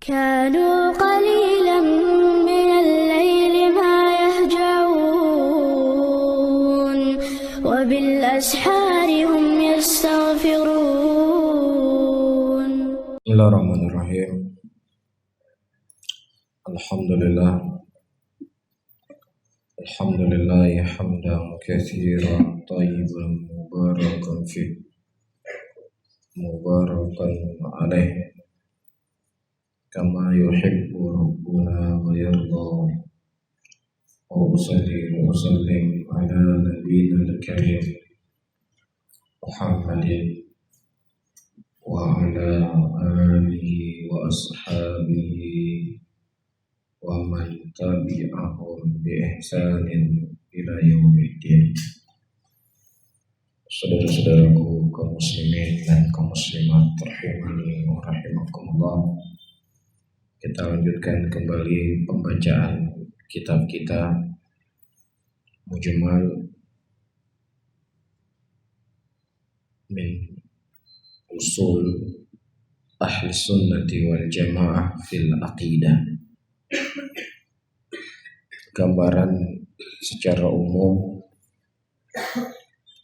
كانوا قليلا من الليل ما يهجعون وبالأسحار هم يستغفرون. Bismillahirrahmanirrahim. Alhamdulillah hamdan katsiran thayyiban mubarakan fi mubarakan alaih kama yuhibbu rabbuna wa yarda. Wa usalli wa usallim ala nabiyyina al-karim Muhammadin wa ala alihi wa ashabihi wa man tabi'ahum bi ihsanin ila yaumiddin. Saudara-saudaraku kaum muslimin dan kaum muslimat rahimani wa rahimakumullah, kita lanjutkan kembali pembacaan kitab kita Mujmal min usul ahli sunnati wal jamaah fil aqidah. Gambaran secara umum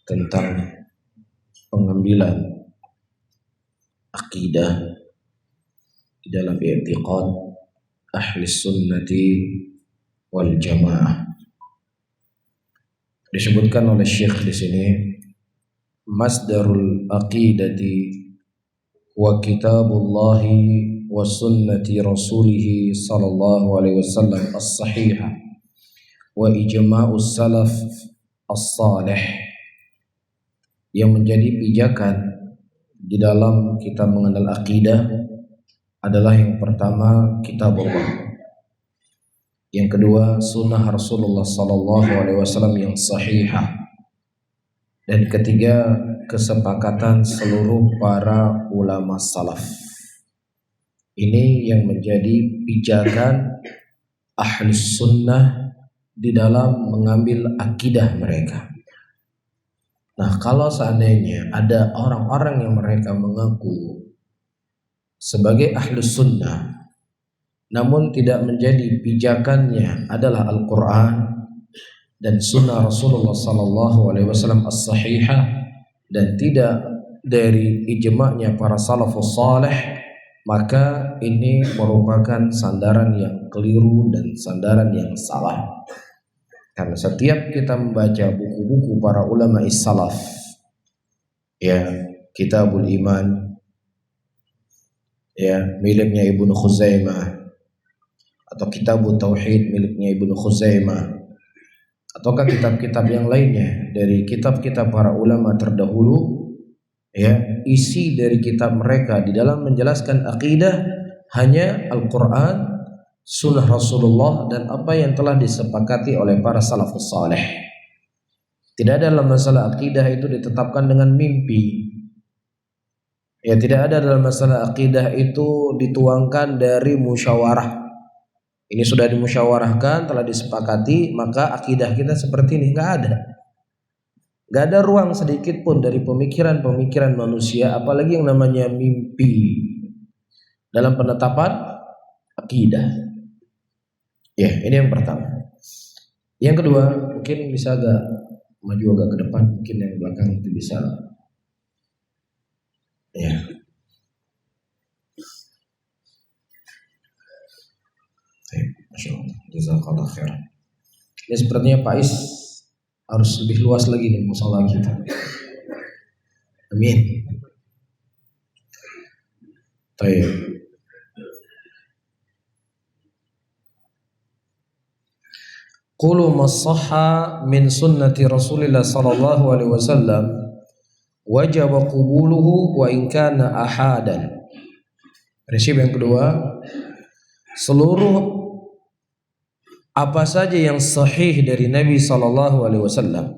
tentang pengambilan akidah di dalam i'tiqad ahli sunnati wal jamaah. Disebutkan oleh Syekh di sini, masdarul aqidati wa kitabullahi wa sunnati rasulih sallallahu alaihi wasallam as-sahihah wa ijma'us salaf as-salih. Yang menjadi pijakan di dalam kita mengenal akidah adalah yang pertama kitabullah, yang kedua sunnah Rasulullah sallallahu alaihi wasallam yang sahihah, dan ketiga kesepakatan seluruh para ulama salaf. Ini yang menjadi pijakan ahli sunnah di dalam mengambil akidah mereka. Nah, kalau seandainya ada orang-orang yang mereka mengaku sebagai ahli sunnah namun tidak menjadi pijakannya adalah Al-Quran dan sunnah Rasulullah sallallahu alaihi wasallam as-sahihah, dan tidak dari ijma'nya para salafus salih, maka ini merupakan sandaran yang keliru dan sandaran yang salah. Karena setiap kita membaca buku-buku para ulama salaf, ya, Kitabul Iman, ya, miliknya Ibnu Khuzaimah, atau Kitabut Tauhid miliknya Ibnu Khuzaimah, ataukah kitab-kitab yang lainnya dari kitab-kitab para ulama terdahulu, ya, isi dari kitab mereka di dalam menjelaskan akidah hanya Al-Quran, sunnah Rasulullah, dan apa yang telah disepakati oleh para salafus salih. Tidak ada dalam masalah akidah itu ditetapkan dengan mimpi, ya, tidak ada dalam masalah akidah itu dituangkan dari musyawarah. Ini sudah dimusyawarahkan, telah disepakati, maka akidah kita seperti ini. Nggak ada. Nggak ada ruang sedikit pun dari pemikiran-pemikiran manusia, apalagi yang namanya mimpi, dalam penetapan akidah. Ya, ini yang pertama. Yang kedua, mungkin bisa agak maju agak ke depan, mungkin yang belakang itu bisa. Ya. Masya Allah, jazakallah khairan. Ini sepertinya Pak Is harus lebih luas lagi nih musola kita. Amin. Baik. Qulu mas-sahha min sunnati Rasulillah sallallahu alaihi wasallam wajib qubuluhu wa in kana ahadan. Prinsip yang kedua, seluruh apa saja yang sahih dari Nabi sallallahu alaihi wasallam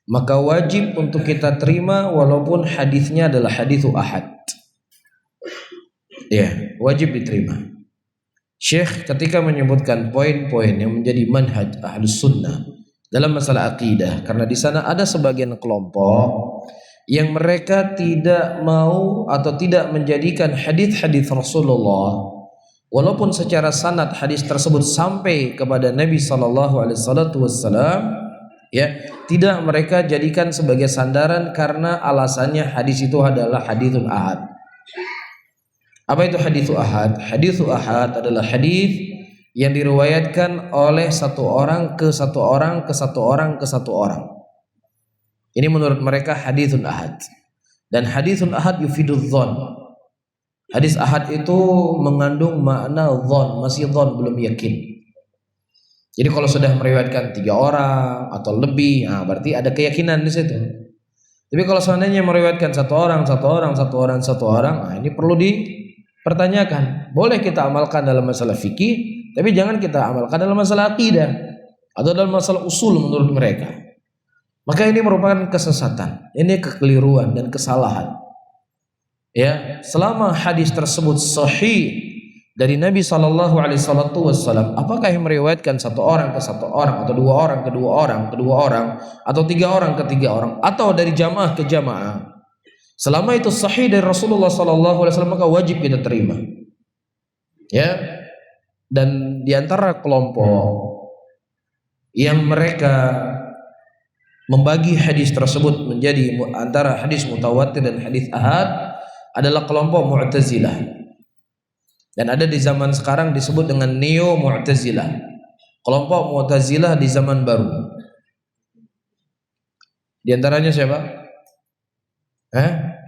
maka wajib untuk kita terima walaupun hadisnya adalah haditsu ahad. Ya, wajib diterima. Syekh ketika menyebutkan poin-poin yang menjadi manhaj ahlus sunnah dalam masalah akidah, karena di sana ada sebagian kelompok yang mereka tidak mau atau tidak menjadikan hadis-hadis Rasulullah walaupun secara sanad hadis tersebut sampai kepada Nabi sallallahu alaihi wasallam, ya, tidak mereka jadikan sebagai sandaran karena alasannya hadis itu adalah haditsun ahad. Apa itu haditsun ahad? Haditsun ahad adalah hadis yang diriwayatkan oleh satu orang ke satu orang ke satu orang ke satu orang. Ini menurut mereka haditsun ahad. Dan haditsun ahad yufidudz dzan. Hadis ahad itu mengandung makna dzan, masih dzan, belum yakin. Jadi kalau sudah meriwayatkan 3 orang atau lebih, nah berarti ada keyakinan di situ. Tapi kalau seandainya meriwayatkan satu orang, nah ini perlu dipertanyakan. Boleh kita amalkan dalam masalah fikih, tapi jangan kita amalkan dalam masalah akidah atau dalam masalah usul menurut mereka. Maka ini merupakan kesesatan, ini kekeliruan dan kesalahan. Ya, selama hadis tersebut sahih dari Nabi sallallahu alaihi wasallam, apakah yang meriwayatkan satu orang ke satu orang, atau 2 orang ke 2 orang ke 2 orang, atau 3 orang ke 3 orang, atau dari jamaah ke jamaah, selama itu sahih dari Rasulullah sallallahu alaihi wasallam, maka wajib kita terima. Ya, dan diantara kelompok yang mereka membagi hadis tersebut menjadi antara hadis mutawatir dan hadis ahad adalah kelompok Mu'tazilah. Dan ada di zaman sekarang disebut dengan Neo Mu'tazilah. Kelompok Mu'tazilah di zaman baru. Di antaranya siapa?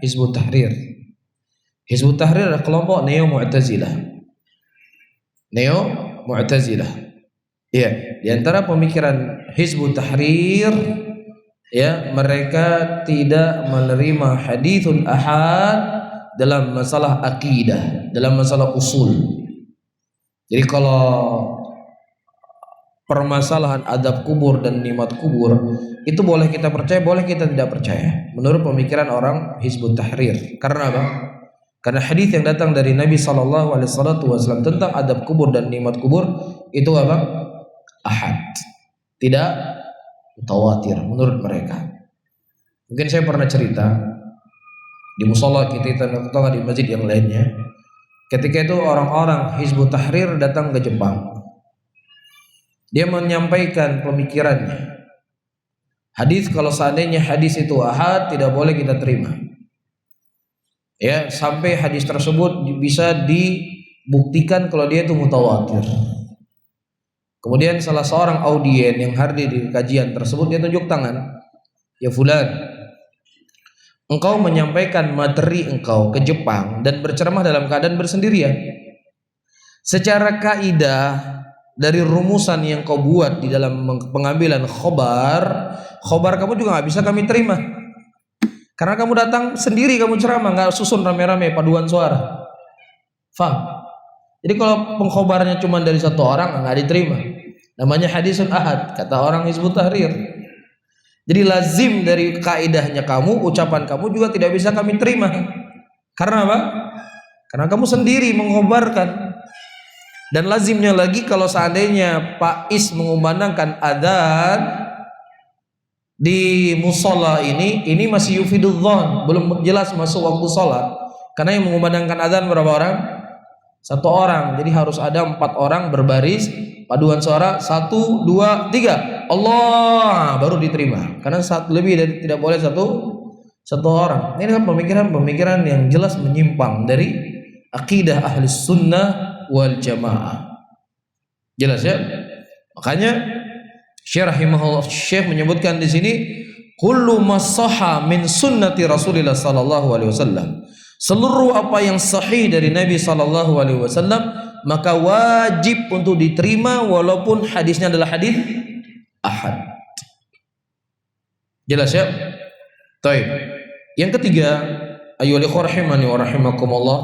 Hizbut Tahrir. Hizbut Tahrir adalah kelompok Neo Mu'tazilah. Neo Mu'tazilah. Ya, di antara pemikiran Hizbut Tahrir, ya, mereka tidak menerima haditsun ahad dalam masalah akidah, dalam masalah usul. Jadi kalau permasalahan adab kubur dan nikmat kubur itu boleh kita percaya, boleh kita tidak percaya menurut pemikiran orang Hizbut Tahrir. Karena apa? Karena hadis yang datang dari Nabi sallallahu alaihi wasallam tentang adab kubur dan nikmat kubur itu apa? Ahad. Tidak mutawatir menurut mereka. Mungkin saya pernah cerita di musola kita atau di masjid yang lainnya, ketika itu orang-orang Hizbut Tahrir datang ke Jepang. Dia menyampaikan pemikirannya. Hadis, kalau seandainya hadis itu ahad, tidak boleh kita terima. Ya, sampai hadis tersebut bisa dibuktikan kalau dia itu mutawatir. Kemudian salah seorang audien yang hadir di kajian tersebut, dia tunjuk tangan. Ya fulan, engkau menyampaikan materi engkau ke Jepang dan berceramah dalam keadaan bersendirian. Secara kaidah dari rumusan yang kau buat di dalam pengambilan khobar kamu juga nggak bisa kami terima. Karena kamu datang sendiri, kamu ceramah, nggak susun rame-rame paduan suara. Faham? Jadi kalau pengkhobarnya cuma dari satu orang, nggak diterima. Namanya hadisun ahad, kata orang Hizbut Tahrir. Jadi lazim dari kaidahnya kamu, ucapan kamu juga tidak bisa kami terima. Karena apa? Karena kamu sendiri mengkhobarkan. Dan lazimnya lagi kalau seandainya Pak Is mengumandangkan adzan di musola ini masih yufidudz dzan, belum jelas masuk waktu sholat. Karena yang mengumandangkan adzan berapa orang? 1 orang. Jadi harus ada 4 orang berbaris paduan suara 1, 2, 3 Allah baru diterima. Karena lebih dari tidak boleh satu orang. Ini kan pemikiran yang jelas menyimpang dari akidah ahli sunnah wal jamaah. Jelas ya? Makanya Syekh menyebutkan di sini kullu masahha min sunnati Rasulillah sallallahu alaihi wasallam. Seluruh apa yang sahih dari Nabi sallallahu alaihi wasallam maka wajib untuk diterima walaupun hadisnya adalah hadis ahad. Jelas ya? Baik. Yang ketiga, ayyuhal ikhwah rahimani wa rahimakumullah,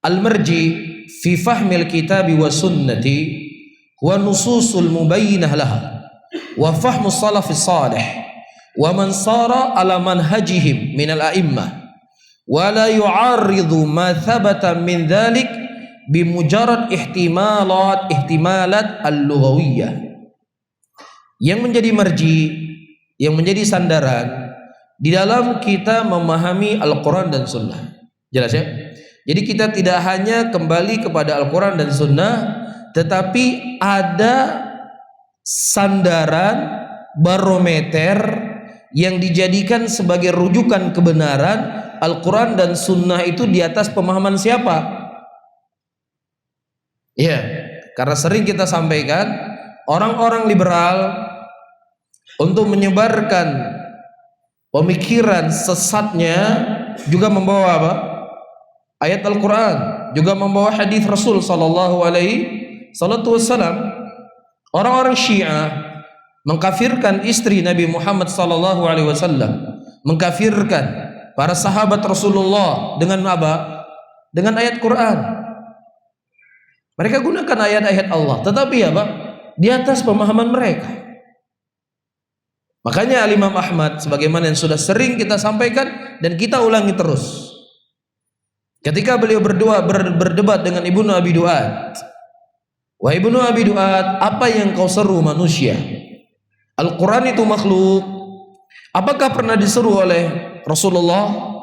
al-marji fi fahmil kitabi wa sunnati wa nususul mubayyinah laha wa fahmu salafis salih wa man sara ala manhajihim minal a'immah wa la yu'arridu ma thabata min dhalik bimujarad ihtimalat al-lughawiyyah. Yang menjadi marji, yang menjadi sandaran di dalam kita memahami Al-Quran dan Sunnah. Jelas ya? Jadi kita tidak hanya kembali kepada Al-Quran dan Sunnah, tetapi ada sandaran, barometer yang dijadikan sebagai rujukan kebenaran. Al-Quran dan Sunnah itu di atas pemahaman siapa? Ya, karena sering kita sampaikan, orang-orang liberal untuk menyebarkan pemikiran sesatnya juga membawa apa? Ayat Al-Quran, juga membawa hadis Rasul sallallahu alaihi wasallam. Orang-orang Syiah mengkafirkan istri Nabi Muhammad sallallahu alaihi wasallam, mengkafirkan para sahabat Rasulullah dengan apa? Dengan ayat Quran. Mereka gunakan ayat-ayat Allah, tetapi apa? Di atas pemahaman mereka. Makanya Imam Ahmad, sebagaimana yang sudah sering kita sampaikan dan kita ulangi terus, ketika beliau berdebat dengan Ibnu Abi Duat, wahai Ibnu Abi Duat, apa yang kau seru manusia? Al-Quran itu makhluk. Apakah pernah diseru oleh Rasulullah?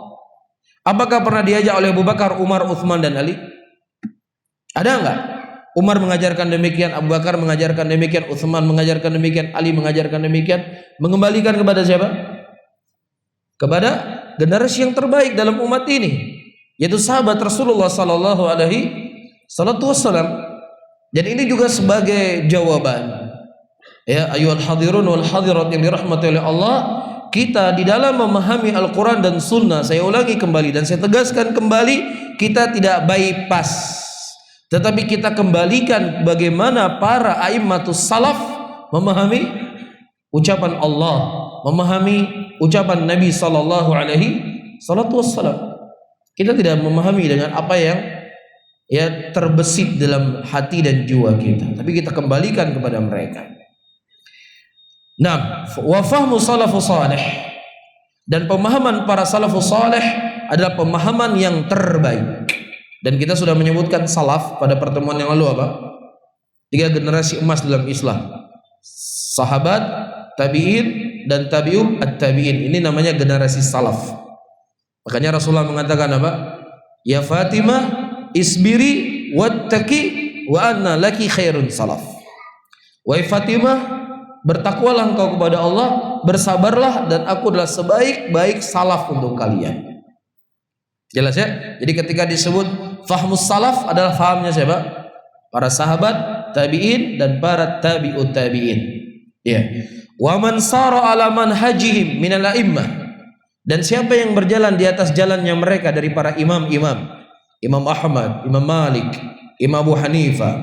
Apakah pernah diajak oleh Abu Bakar, Umar, Uthman dan Ali? Ada enggak? Umar mengajarkan demikian, Abu Bakar mengajarkan demikian, Uthman mengajarkan demikian, Ali mengajarkan demikian. Mengembalikan kepada siapa? Kepada generasi yang terbaik dalam umat ini, yaitu sahabat Rasulullah sallallahu alaihi wasallam. Dan ini juga sebagai jawaban, ya ayyuhal hadirun wal hadirat yang dirahmati oleh Allah, kita di dalam memahami Al-Quran dan Sunnah, saya ulangi kembali dan saya tegaskan kembali, kita tidak bypass, tetapi kita kembalikan bagaimana para a'immatus salaf memahami ucapan Allah, memahami ucapan Nabi sallallahu alaihi wasallam. Kita tidak memahami dengan apa yang ya terbesit dalam hati dan jiwa kita, tapi kita kembalikan kepada mereka. Nah, wa fahmu salafus salih, dan pemahaman para salafus salih adalah pemahaman yang terbaik. Dan kita sudah menyebutkan salaf pada pertemuan yang lalu apa? 3 generasi emas dalam Islam. Sahabat, tabi'in dan tabi'ut at-tabi'in. Ini namanya generasi salaf. Makanya Rasulullah mengatakan apa? Ya Fatimah, isbiri wattaqi wa anna laki khairun salaf. Wahai Fatimah, bertakwalah engkau kepada Allah, bersabarlah, dan aku adalah sebaik-baik salaf untuk kalian. Jelas ya? Jadi ketika disebut fahmus salaf adalah fahamnya siapa? Para sahabat, tabi'in dan para tabi'ut tabi'in. Ya. Wa man sara ala manhajihim minal a'immah, dan siapa yang berjalan di atas jalannya mereka dari para imam-imam, Imam Ahmad, Imam Malik, Imam Abu Hanifah,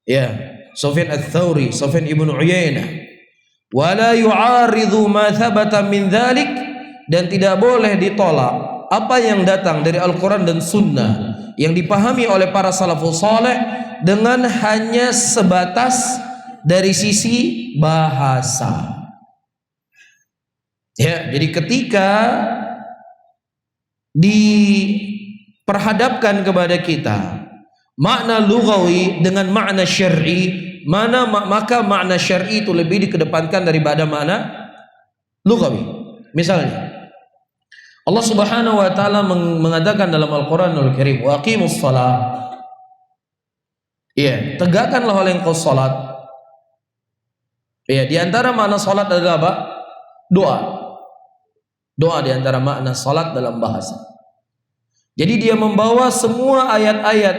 ya, Sufyan ats-Tsauri, Sufyan ibnu Uyainah, wala yu'aridhu ma thabata min dzalik, dan tidak boleh ditolak apa yang datang dari Al-Quran dan Sunnah yang dipahami oleh para salafus saleh dengan hanya sebatas dari sisi bahasa. Ya, jadi ketika diperhadapkan kepada kita makna lughawi dengan makna syar'i, maka makna syar'i itu lebih dikedepankan daripada makna lughawi. Misalnya Allah Subhanahu wa taala mengatakan dalam Al-Qur'anul Karim, wa aqimus shalah. Iya, tegakkanlah oleh engkau salat. Iya, di antara makna salat adalah apa? Doa. Doa di antara makna salat dalam bahasa. Jadi dia membawa semua ayat-ayat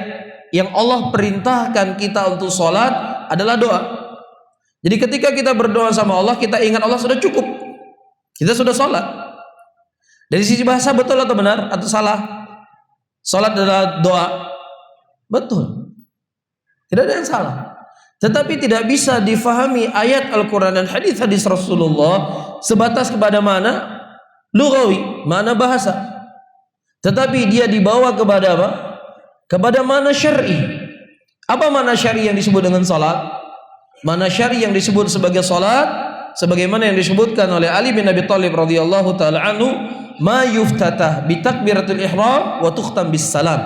yang Allah perintahkan kita untuk salat adalah doa. Jadi ketika kita berdoa sama Allah, kita ingat Allah, sudah cukup. Kita sudah salat. Dari sisi bahasa betul atau benar atau salah? Salat adalah doa. Betul. Tidak ada yang salah. Tetapi tidak bisa difahami ayat Al-Quran dan hadis-hadis Rasulullah sebatas kepada mana? Lughawi, mana bahasa. Tetapi dia dibawa kepada apa? Kepada mana syar'i. Apa mana syar'i yang disebut dengan salat? Mana syar'i yang disebut sebagai salat? Sebagaimana yang disebutkan oleh Ali bin Abi Thalib radhiyallahu taala anhu, ma yuftatah bi takbiratul ihram wa tukhtam bis salam.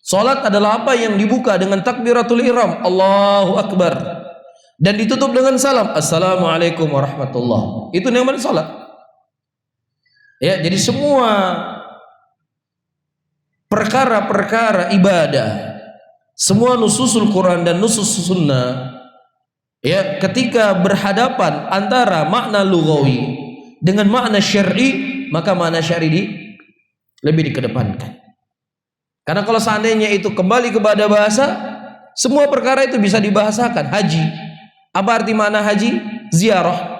Salat adalah apa yang dibuka dengan takbiratul ihram, Allahu akbar, dan ditutup dengan salam, assalamualaikum warahmatullah. Itu namanya salat. Ya, jadi semua perkara-perkara ibadah, semua nususul Quran dan nusus sunnah, ya, ketika berhadapan antara makna lughawi dengan makna syar'i, maka makna syar'i lebih dikedepankan. Karena kalau seandainya itu kembali kepada bahasa, semua perkara itu bisa dibahasakan. Haji, apa arti makna haji? Ziarah.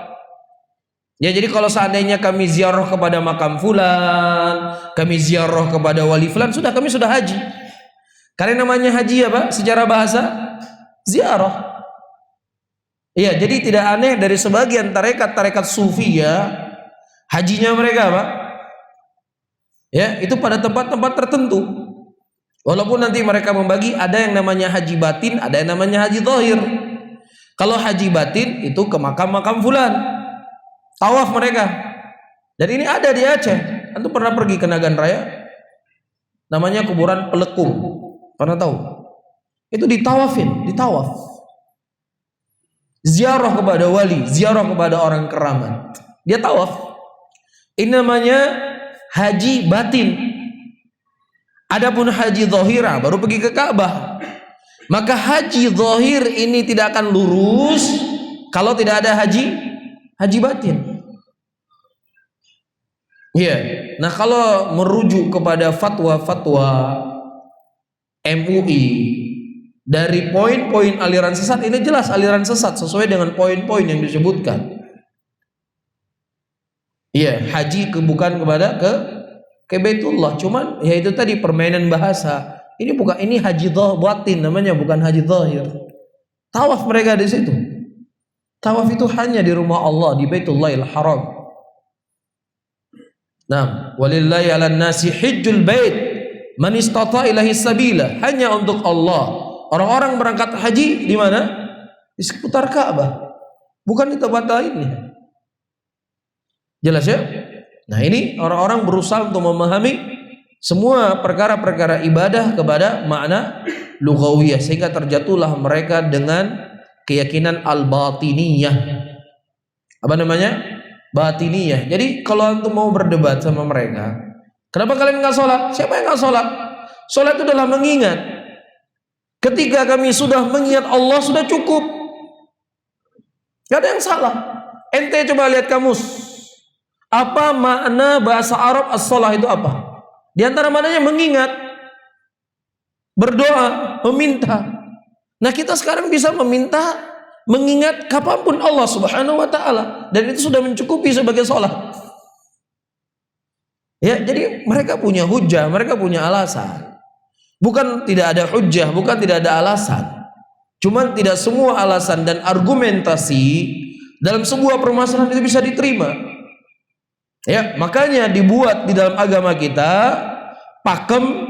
Ya, jadi kalau seandainya kami ziarah kepada makam fulan, kami ziarah kepada wali fulan, kami sudah haji. Karena namanya haji apa? Secara bahasa ziarah. Iya, jadi tidak aneh dari sebagian tarekat sufi, ya, hajinya mereka apa? Ya, itu pada tempat-tempat tertentu. Walaupun nanti mereka membagi, ada yang namanya haji batin, ada yang namanya haji zahir. Kalau haji batin itu ke makam-makam fulan, tawaf mereka. Dan ini ada di Aceh. Antum pernah pergi ke Nagan Raya? Namanya kuburan Pelekung. Pernah tahu? Itu ditawafin, ditawaf. Ziarah kepada wali, ziarah kepada orang keramat. Dia tawaf. Ini namanya haji batin. Adapun haji zahira baru pergi ke Ka'bah. Maka haji zahir ini tidak akan lurus kalau tidak ada haji batin. Iya. Nah, kalau merujuk kepada fatwa-fatwa MUI dari poin-poin aliran sesat, ini jelas aliran sesat sesuai dengan poin-poin yang disebutkan. Iya, haji bukan kepada ke Baitullah, cuman ya itu tadi permainan bahasa. Ini bukan, ini haji batin namanya, bukan haji zahir. Tawaf mereka di situ. Tawaf itu hanya di rumah Allah, di Baitullahil Haram. Nah, walillahi 'alan nasi hajjul bait man istata ilaihi sabila. Hanya untuk Allah orang-orang berangkat haji di mana? Di seputar Ka'bah, bukan di tempat lainnya. Jelas ya? Nah, ini orang-orang berusaha untuk memahami semua perkara-perkara ibadah kepada makna lughawiyah, sehingga terjatuhlah mereka dengan keyakinan al-batiniyah. Apa namanya? Batiniyah. Jadi kalau antum mau berdebat sama mereka, kenapa kalian nggak sholat? Siapa yang nggak sholat? Sholat itu adalah mengingat. Ketika kami sudah mengingat Allah, sudah cukup. Gak ada yang salah. Ente coba lihat kamus. Apa makna bahasa Arab as-sholah itu apa? Di antara maknanya mengingat, berdoa, meminta. Nah, kita sekarang bisa meminta, mengingat kapanpun Allah Subhanahu wa ta'ala, dan itu sudah mencukupi sebagai sholat. Ya, jadi mereka punya hujah, mereka punya alasan. Bukan tidak ada hujah, bukan tidak ada alasan. Cuman tidak semua alasan dan argumentasi dalam sebuah permasalahan itu bisa diterima. Ya, makanya dibuat di dalam agama kita pakem,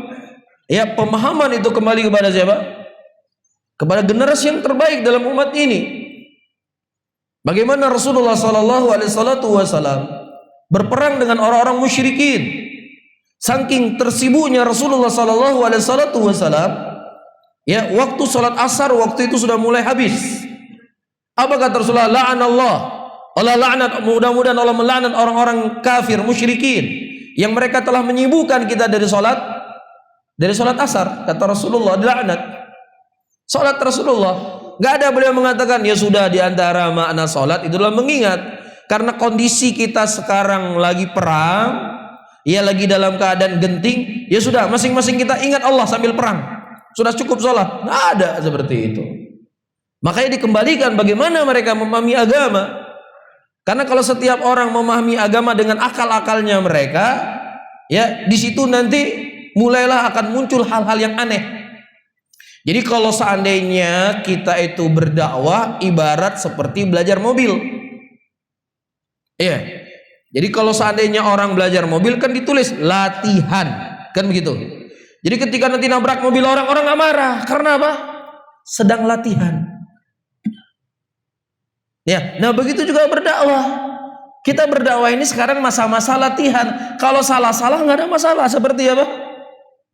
ya, pemahaman itu kembali kepada siapa? Kepada generasi yang terbaik dalam umat ini. Bagaimana Rasulullah SAW berperang dengan orang-orang musyrikin. Saking tersibuknya Rasulullah SAW, ya, waktu sholat asar waktu itu sudah mulai habis. Apa kata Rasulullah? La'anallah, Allah laknat, mudah-mudahan Allah melaknat orang-orang kafir musyrikin yang mereka telah menyibukkan kita dari sholat asar. Kata Rasulullah, dilaknat. Sholat Rasulullah, nggak ada beliau mengatakan ya sudah, di antara makna sholat itu adalah mengingat. Karena kondisi kita sekarang lagi perang, ya, lagi dalam keadaan genting, ya sudah, masing-masing kita ingat Allah sambil perang, sudah cukup sholat. Nggak ada seperti itu. Makanya dikembalikan bagaimana mereka memahami agama. Karena kalau setiap orang memahami agama dengan akal-akalnya mereka, ya, di situ nanti mulailah akan muncul hal-hal yang aneh. Jadi kalau seandainya kita itu berdakwah ibarat seperti belajar mobil. Iya. Jadi kalau seandainya orang belajar mobil kan ditulis latihan, kan begitu. Jadi ketika nanti nabrak mobil orang nggak marah. Karena apa? Sedang latihan. Ya, nah begitu juga berdakwah. Kita berdakwah ini sekarang masa-masa latihan. Kalau salah-salah nggak ada masalah. Seperti apa?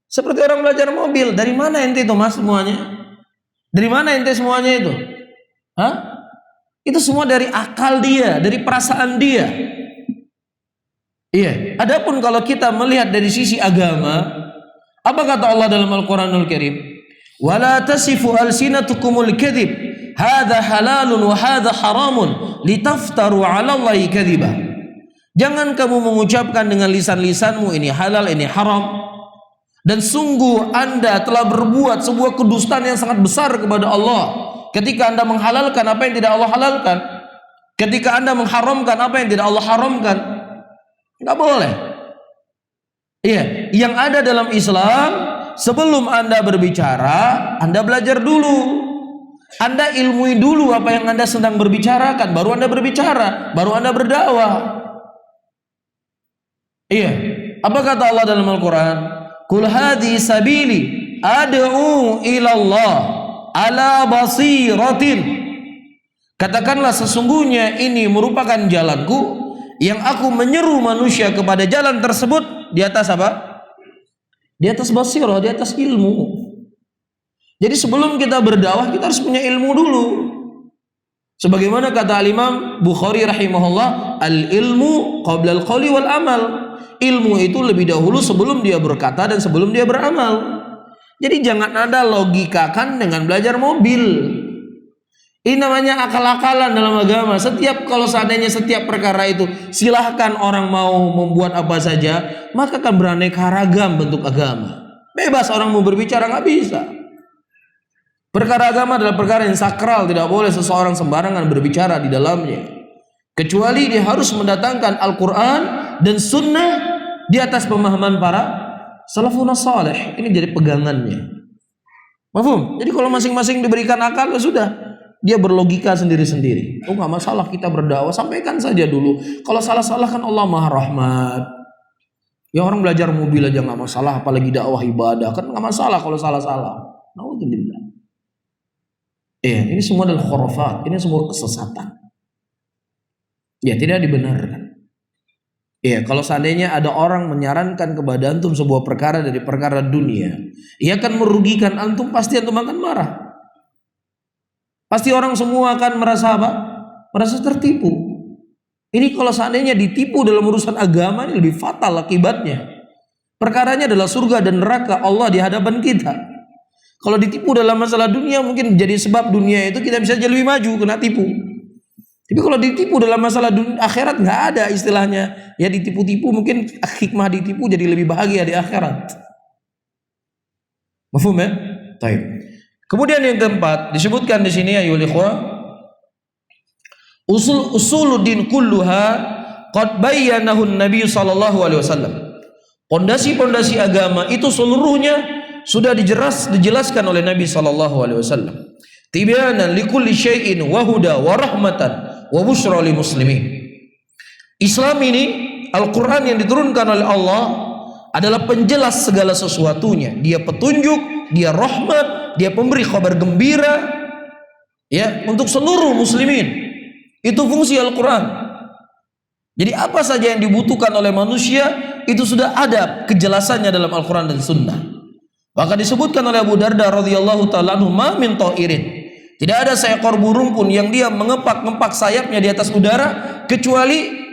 Seperti orang belajar mobil. Dari mana ente itu mas semuanya? Dari mana ente semuanya itu? Hah? Itu semua dari akal dia, dari perasaan dia. Iya. Adapun kalau kita melihat dari sisi agama, Apa kata Allah dalam Al-Quranul Karim? Wala tasifu alsinatukumul kadhib hadza halalun wa hadza haramun litaftaru 'ala Allahi kadhiba. Jangan kamu mengucapkan dengan lisan-lisanmu ini halal, ini haram. Dan sungguh Anda telah berbuat sebuah kedustaan yang sangat besar kepada Allah ketika Anda menghalalkan apa yang tidak Allah halalkan, ketika Anda mengharamkan apa yang tidak Allah haramkan. Enggak boleh. Iya, yang ada dalam Islam, sebelum Anda berbicara, Anda belajar dulu. Anda ilmui dulu apa yang Anda sedang berbicarakan, baru Anda berbicara, baru Anda berdakwah. Iya, apa kata Allah dalam Al-Quran? Qul hadhi sabili ad'u ilallah ala basiratin. Katakanlah sesungguhnya ini merupakan jalanku yang aku menyeru manusia kepada jalan tersebut di atas apa? Di atas basirah, di atas ilmu. Jadi sebelum kita berdakwah kita harus punya ilmu dulu. Sebagaimana kata Imam Bukhari rahimahullah, al-ilmu qabla al-qawli wal amal. Ilmu itu lebih dahulu sebelum dia berkata dan sebelum dia beramal. Jadi jangan ada logikakan dengan belajar mobil. Ini namanya akal-akalan dalam agama. Kalau seandainya setiap perkara itu silahkan orang mau membuat apa saja, maka akan beraneka ragam bentuk agama. Bebas orang mau berbicara, nggak bisa. Perkara agama adalah perkara yang sakral, tidak boleh seseorang sembarangan berbicara di dalamnya. Kecuali dia harus mendatangkan Al-Quran dan Sunnah di atas pemahaman para salafun salih. Ini jadi pegangannya. Mafhum? Jadi kalau masing-masing diberikan akal, ya sudah. Dia berlogika sendiri-sendiri. Oh, nggak masalah kita berdakwah, sampaikan saja dulu. Kalau salah-salah kan Allah Maha Rahmat. Ya orang belajar mobil aja nggak masalah, apalagi dakwah ibadah kan nggak masalah kalau salah-salah. Naudzubillah. Ini semua adalah khurafat, ini semua kesesatan. Ya tidak dibenarkan. Kalau seandainya ada orang menyarankan kepada antum sebuah perkara dari perkara dunia, ia akan merugikan antum, pasti antum akan marah. Pasti orang semua akan merasa apa? Merasa tertipu. Ini kalau seandainya ditipu dalam urusan agama, ini lebih fatal akibatnya. Perkaranya adalah surga dan neraka Allah di hadapan kita. Kalau ditipu dalam masalah dunia, mungkin jadi sebab dunia itu kita bisa jadi lebih maju, kena tipu. Tapi kalau ditipu dalam masalah dunia, akhirat nggak ada istilahnya. Ya ditipu-tipu, mungkin hikmah ditipu jadi lebih bahagia di akhirat. Mafhum ya? Baik. Kemudian yang keempat disebutkan di sini ayyuhal ikhwah, usuluddin kulluha qad bayyanahu Nabi sallallahu alaihi wasallam. Pondasi-pondasi agama itu seluruhnya sudah dijelaskan oleh Nabi sallallahu alaihi wasallam. Tibyanan likulli syai'in wa huda wa rahmatan wa busyra lil muslimin. Islam ini, Al-Qur'an yang diturunkan oleh Allah adalah penjelas segala sesuatunya. Dia petunjuk, dia rahmat, dia pemberi kabar gembira ya untuk seluruh muslimin. Itu fungsi Al-Quran. Jadi apa saja yang dibutuhkan oleh manusia itu sudah ada kejelasannya dalam Al-Quran dan Sunnah. Maka disebutkan oleh Abu Darda radhiyallahu ta'ala anhu, ma min ta'irin, tidak ada seekor burung pun yang dia mengepak-ngepak sayapnya di atas udara kecuali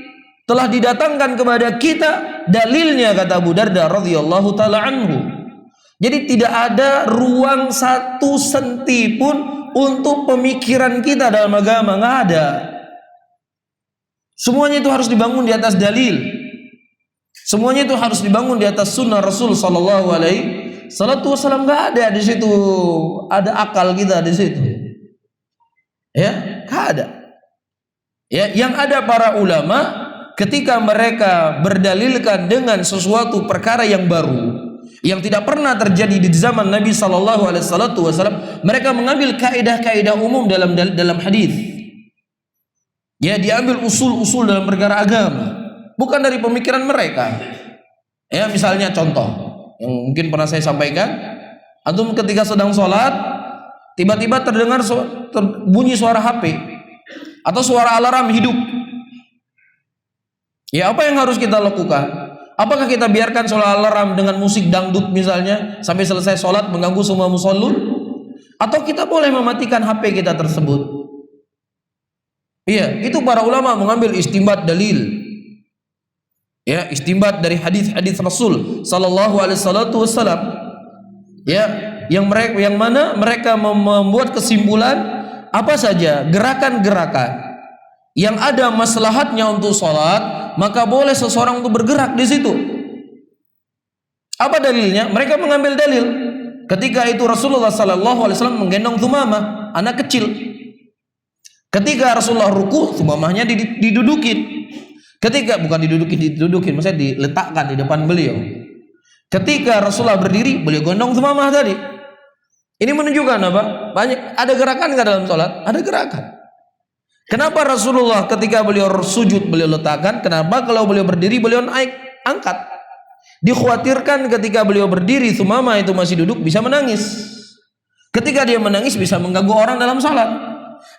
telah didatangkan kepada kita dalilnya, kata Abu Darda radhiyallahu ta'ala anhu. Jadi tidak ada ruang 1 senti pun untuk pemikiran kita dalam agama, nggak ada. Semuanya itu harus dibangun di atas dalil. Semuanya itu harus dibangun di atas sunnah Rasul sallallahu alaihi wasallam. Nggak ada di situ ada akal kita di situ. Ya, nggak ada. Ya, yang ada para ulama ketika mereka berdalilkan dengan sesuatu perkara yang baru, yang tidak pernah terjadi di zaman Nabi sallallahu alaihi wasallam, mereka mengambil kaidah-kaidah umum dalam hadis. Ya, diambil usul-usul dalam perkara agama, bukan dari pemikiran mereka. Ya, misalnya contoh yang mungkin pernah saya sampaikan, antum ketika sedang sholat tiba-tiba terdengar bunyi suara HP atau suara alarm hidup. Ya, apa yang harus kita lakukan? Apakah kita biarkan sholat alarm dengan musik dangdut misalnya sampai selesai sholat mengganggu semua musallun? Atau kita boleh mematikan HP kita tersebut? Iya, itu para ulama mengambil istinbat dalil. Ya, istinbat dari hadis-hadis Rasul sallallahu alaihi wasallam Ya, yang mana mereka membuat kesimpulan apa saja gerakan-gerakan yang ada maslahatnya untuk sholat, maka boleh seseorang untuk bergerak di situ. Apa dalilnya? Mereka mengambil dalil ketika itu Rasulullah sallallahu alaihi wasallam menggendong Thumamah, anak kecil. Ketika Rasulullah ruku, Thumamahnya didudukin. Didudukin, maksudnya diletakkan di depan beliau. Ketika Rasulullah berdiri, beliau gendong Thumamah tadi. Ini menunjukkan apa? Ada gerakan nggak dalam sholat? Ada gerakan. Kenapa Rasulullah ketika beliau sujud beliau letakkan? Kenapa kalau beliau berdiri beliau angkat? Dikhawatirkan ketika beliau berdiri Thumamah itu masih duduk bisa menangis. Ketika dia menangis bisa mengganggu orang dalam sholat.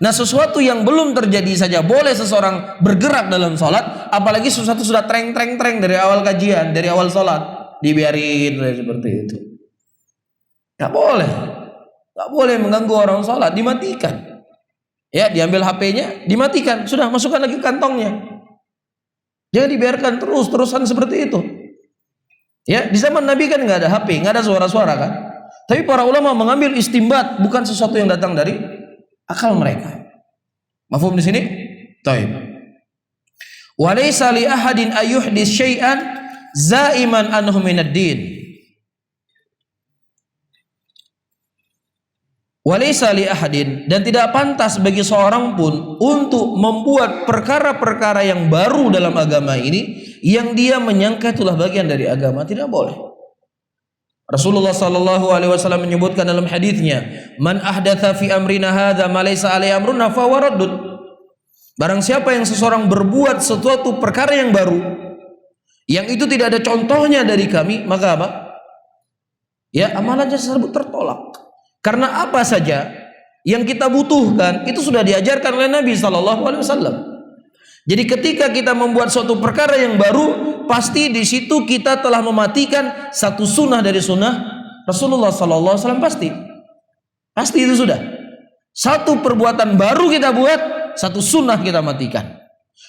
Nah, sesuatu yang belum terjadi saja boleh seseorang bergerak dalam sholat, apalagi sesuatu sudah treng dari awal kajian, dari awal sholat. Dibiarin seperti itu. Gak boleh mengganggu orang sholat, dimatikan. Ya, diambil HP-nya, dimatikan, sudah masukkan lagi kantongnya. Jangan dibiarkan terusan seperti itu. Ya, di zaman Nabi kan nggak ada HP, nggak ada suara-suara kan. Tapi para ulama mengambil istimbat, bukan sesuatu yang datang dari akal mereka. Mafhum di sini? Taib. Wa laysa li ahadin ayyuhdits syai'an zaiman anhu minad din. Walaysa li ahadin, dan tidak pantas bagi seorang pun untuk membuat perkara-perkara yang baru dalam agama ini yang dia menyangka itulah bagian dari agama. Tidak boleh. Rasulullah sallallahu alaihi wasallam menyebutkan dalam hadisnya, "Man ahdatsa fi amrina hadza ma laysa alaihi amruna fa huwa raddun." Barang siapa yang seseorang berbuat sesuatu perkara yang baru yang itu tidak ada contohnya dari kami, maka apa? Ya, amalannya tersebut tertolak. Karena apa saja yang kita butuhkan itu sudah diajarkan oleh Nabi sallallahu alaihi wasallam. Jadi ketika kita membuat suatu perkara yang baru, pasti di situ kita telah mematikan satu sunnah dari sunnah Rasulullah sallallahu alaihi wasallam, pasti itu sudah. Satu perbuatan baru kita buat, satu sunnah kita matikan.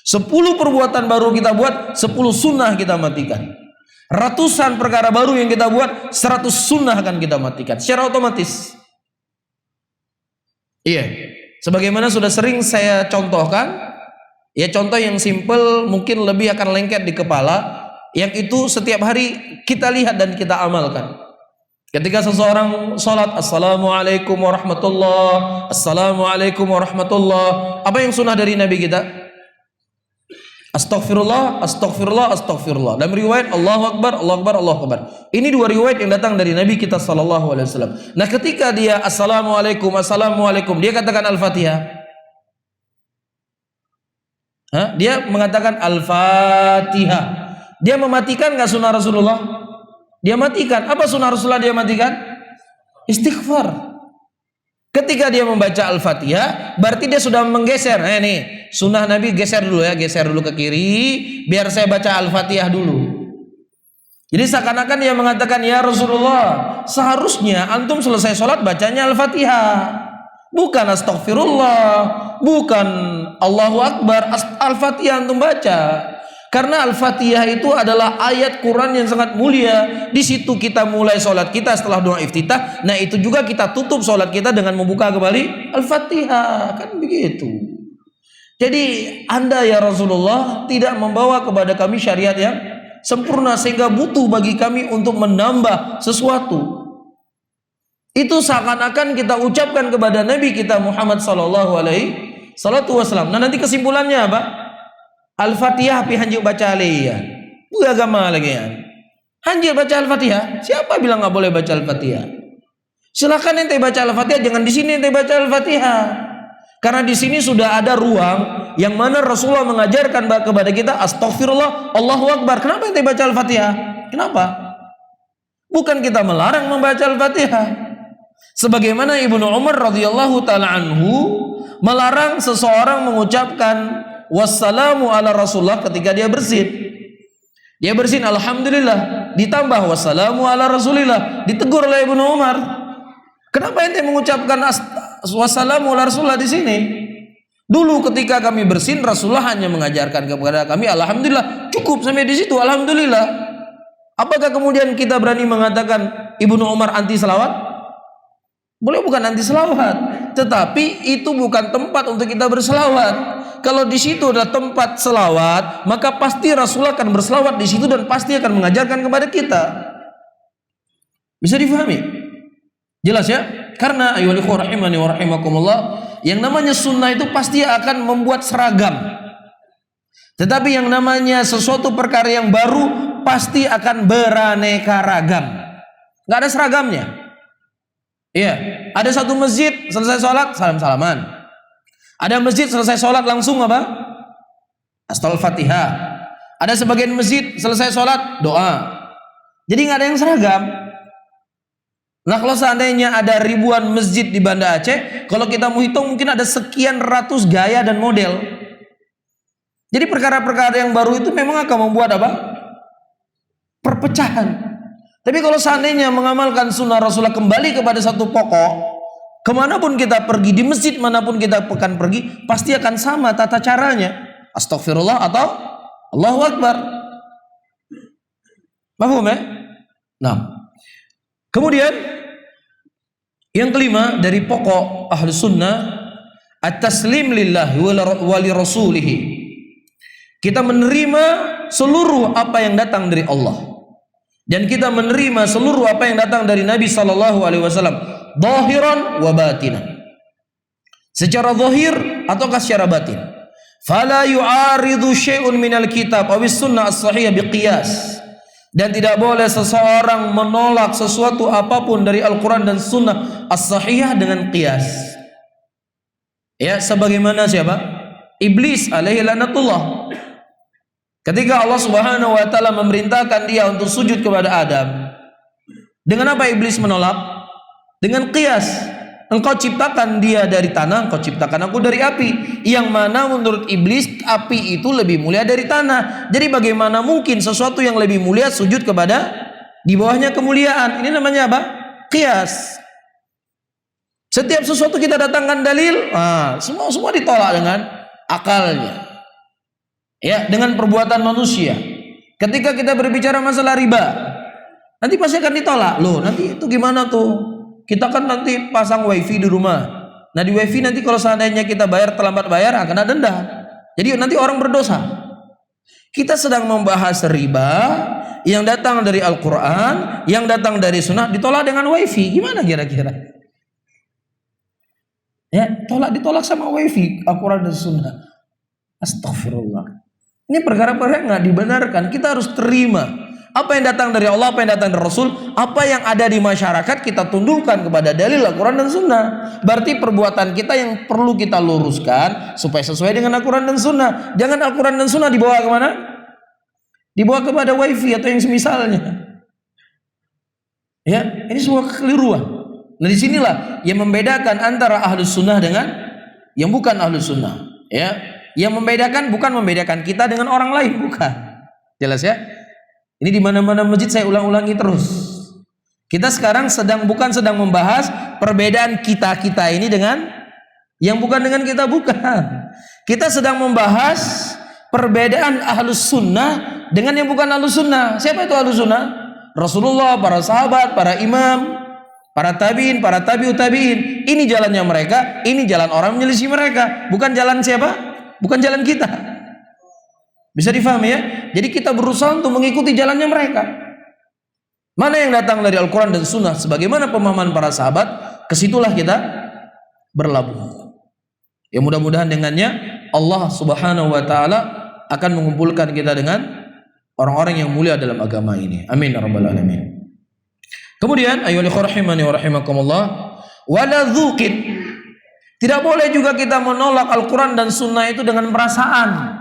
10 perbuatan baru kita buat, 10 sunnah kita matikan. Ratusan perkara baru yang kita buat, 100 sunnah akan kita matikan secara otomatis. Iya, sebagaimana sudah sering saya contohkan, ya contoh yang simple mungkin lebih akan lengket di kepala, yang itu setiap hari kita lihat dan kita amalkan. Ketika seseorang sholat, assalamualaikum warahmatullah, assalamualaikum warahmatullah, apa yang sunnah dari Nabi kita? Astaghfirullah, astaghfirullah, astaghfirullah. Dalam riwayat Allahu Akbar, Allahu Akbar, Allahu Akbar. Ini dua riwayat yang datang dari Nabi kita sallallahu alaihi wasallam. Nah, ketika dia assalamualaikum, assalamualaikum, dia katakan Al-Fatihah. Dia mengatakan Al-Fatihah. Dia mematikan enggak sunnah Rasulullah? Dia matikan. Apa sunnah Rasulullah dia matikan? Istighfar. Ketika dia membaca Al-Fatihah, berarti dia sudah menggeser. Nah, nih, sunnah Nabi geser dulu ya, geser dulu ke kiri, biar saya baca Al-Fatihah dulu. Jadi seakan-akan dia mengatakan, ya Rasulullah, seharusnya antum selesai sholat bacanya Al-Fatihah, bukan astaghfirullah, bukan Allahu Akbar, Al-Fatihah antum baca. Karena Al-Fatihah itu adalah ayat Quran yang sangat mulia. Di situ kita mulai sholat kita setelah doa iftitah. Nah, itu juga kita tutup sholat kita dengan membuka kembali Al-Fatihah. Kan begitu. Jadi Anda ya Rasulullah tidak membawa kepada kami syariat yang sempurna sehingga butuh bagi kami untuk menambah sesuatu. Itu seakan-akan kita ucapkan kepada Nabi kita Muhammad sallallahu alaihi wasallam. Nah, nanti kesimpulannya apa? Al-Fatihah pi hanjuk baca alaiya. Bu agama lagi ya. Hanjuk baca Al-Fatihah. Siapa bilang enggak boleh baca Al-Fatihah? Silakan ente baca Al-Fatihah, jangan di sini ente baca Al-Fatihah. Karena di sini sudah ada ruang yang mana Rasulullah mengajarkan kepada kita astaghfirullah, Allahu Akbar. Kenapa ente baca Al-Fatihah? Kenapa? Bukan kita melarang membaca Al-Fatihah. Sebagaimana Ibnu Umar radhiyallahu taala anhu melarang seseorang mengucapkan wassalamu ala Rasulullah ketika dia bersin. Dia bersin alhamdulillah, ditambah wassalamu ala Rasulillah, ditegur oleh Ibnu Umar. Kenapa ente mengucapkan wassalamu ala Rasulullah di sini? Dulu ketika kami bersin Rasulullah hanya mengajarkan kepada kami alhamdulillah, cukup sampai di situ alhamdulillah. Apakah kemudian kita berani mengatakan Ibnu Umar anti selawat? Beliau bukan anti selawat, tetapi itu bukan tempat untuk kita berselawat. Kalau di situ ada tempat selawat, maka pasti Rasulullah akan berselawat di situ dan pasti akan mengajarkan kepada kita. Bisa difahami? Jelas ya? Karena ayyuhal ikhwah rahimani wa rahimakumullah, yang namanya sunnah itu pasti akan membuat seragam. Tetapi yang namanya sesuatu perkara yang baru pasti akan beraneka ragam. Nggak ada seragamnya. Iya, ada satu masjid selesai sholat salam-salaman. Ada masjid selesai sholat langsung apa? Al-Fatihah. Ada sebagian masjid selesai sholat doa. Jadi nggak ada yang seragam. Nah kalau seandainya ada ribuan masjid di Banda Aceh, kalau kita mau hitung mungkin ada sekian ratus gaya dan model. Jadi perkara-perkara yang baru itu memang akan membuat apa? Perpecahan. Tapi kalau seandainya mengamalkan sunnah Rasulullah kembali kepada satu pokok, kemanapun kita pergi, di masjid manapun kita akan pergi, pasti akan sama tata caranya. Astagfirullah atau Allahu Akbar. Paham ya? Nah, kemudian yang kelima dari pokok ahlu sunnah, at-taslim lillahi wa li rasulihi. Kita menerima seluruh apa yang datang dari Allah. Dan kita menerima seluruh apa yang datang dari Nabi sallallahu alaihi wasallam, zahiran wa batinan. Secara zahir ataukah secara batin. Fala yu'aridu syai'un minal kitab aw sunnah as-sahihah biqiyas. Dan tidak boleh seseorang menolak sesuatu apapun dari Al-Qur'an dan sunnah as-sahihah dengan qiyas. Ya, sebagaimana siapa? Iblis alaihi lanatullah. Ketika Allah Subhanahu wa taala memerintahkan dia untuk sujud kepada Adam, dengan apa iblis menolak? Dengan qiyas. Engkau ciptakan dia dari tanah, engkau ciptakan aku dari api. Yang mana menurut iblis api itu lebih mulia dari tanah. Jadi bagaimana mungkin sesuatu yang lebih mulia sujud kepada di bawahnya kemuliaan? Ini namanya apa? Qiyas. Setiap sesuatu kita datangkan dalil, semua ditolak dengan akalnya. Ya, dengan perbuatan manusia. Ketika kita berbicara masalah riba, nanti pasti akan ditolak. Loh, nanti itu gimana tuh? Kita kan nanti pasang wifi di rumah. Nah di wifi nanti kalau seandainya kita bayar terlambat bayar akan ada denda. Jadi nanti orang berdosa. Kita sedang membahas riba yang datang dari Al-Quran, yang datang dari Sunnah, ditolak dengan wifi. Gimana kira-kira? Ya, ditolak sama wifi Al-Quran dan Sunnah. Astagfirullah. Ini perkara-perkara yang nggak dibenarkan. Kita harus terima apa yang datang dari Allah, apa yang datang dari Rasul, apa yang ada di masyarakat kita tundukkan kepada dalil Al-Quran dan Sunnah. Berarti perbuatan kita yang perlu kita luruskan supaya sesuai dengan Al-Quran dan Sunnah. Jangan Al-Quran dan Sunnah dibawa kemana? Dibawa kepada wifi atau yang semisalnya. Ya, ini semua kekeliruan. Nah disinilah yang membedakan antara ahlus sunnah dengan yang bukan ahlus sunnah. Ya. Yang membedakan bukan membedakan kita dengan orang lain, bukan. Jelas ya? Ini di mana-mana masjid saya ulang-ulangi terus. Kita sekarang bukan sedang membahas perbedaan kita ini dengan yang bukan dengan kita, bukan. Kita sedang membahas perbedaan ahlus sunnah dengan yang bukan ahlus sunnah. Siapa itu ahlus sunnah? Rasulullah, para sahabat, para imam, para tabiin, para tabiut tabiin. Ini jalannya mereka, ini jalan orang menyelisih mereka. Bukan jalan siapa? Bukan jalan kita. Bisa difahami ya? Jadi kita berusaha untuk mengikuti jalannya mereka. Mana yang datang dari Al-Quran dan Sunnah sebagaimana pemahaman para sahabat, kesitulah kita berlabuh. Ya mudah-mudahan dengannya Allah Subhanahu wa ta'ala akan mengumpulkan kita dengan orang-orang yang mulia dalam agama ini. Amin ya rabbal alamin. Kemudian ayyuhal ikhwah rahimani wa rahimakumullah, wala dzuqin. Tidak boleh juga kita menolak Al-Quran dan Sunnah itu dengan perasaan.